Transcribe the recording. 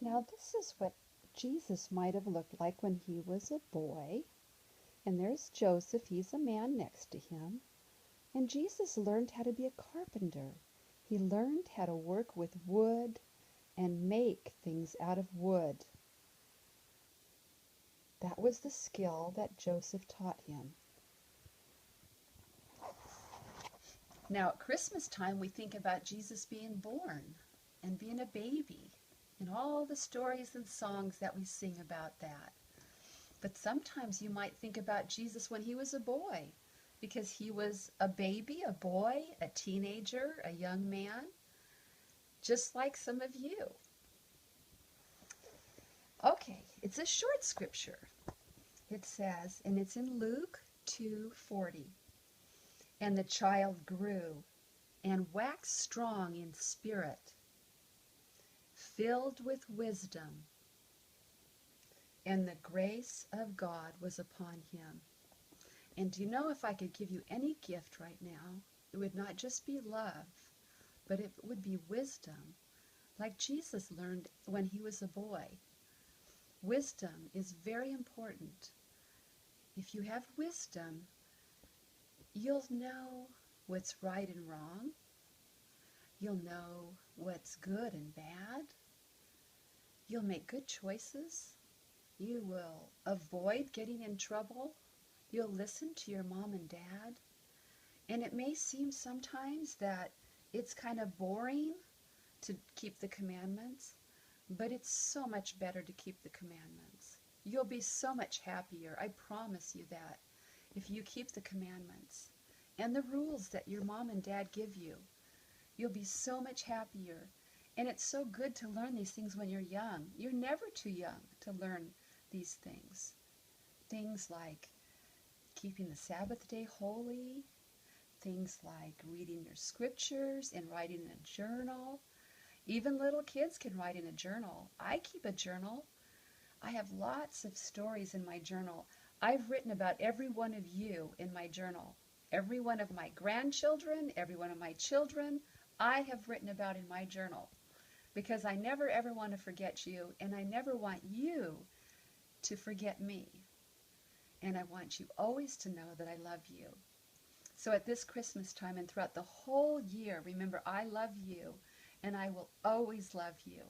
Now, this is what Jesus might have looked like when he was a boy. And there's Joseph, he's a man next to him. And Jesus learned how to be a carpenter. He learned how to work with wood and make things out of wood. That was the skill that Joseph taught him. Now, at Christmas time, we think about Jesus being born and being a baby and all the stories and songs that we sing about that. But sometimes you might think about Jesus when he was a boy, because he was a baby, a boy, a teenager, a young man, just like some of you. Okay, it's a short scripture. It says, and it's in Luke 2:40. And the child grew and waxed strong in spirit, filled with wisdom, and the grace of God was upon him. And do you know, if I could give you any gift right now, it would not just be love, but it would be wisdom, like Jesus learned when he was a boy. Wisdom is very important. If you have wisdom, you'll know what's right and wrong. You'll know what's good and bad. You'll make good choices. You will avoid getting in trouble. You'll listen to your mom and dad. And it may seem sometimes that it's kind of boring to keep the commandments, but it's so much better to keep the commandments. You'll be so much happier, I promise you that, if you keep the commandments and the rules that your mom and dad give you. You'll be so much happier. And it's so good to learn these things when you're young. You're never too young to learn these things. Things like keeping the Sabbath day holy, things like reading your scriptures and writing in a journal. Even little kids can write in a journal. I keep a journal. I have lots of stories in my journal. I've written about every one of you in my journal. Every one of my grandchildren, every one of my children, I have written about in my journal, because I never ever want to forget you, and I never want you to forget me. And I want you always to know that I love you. So at this Christmas time and throughout the whole year, remember, I love you, and I will always love you.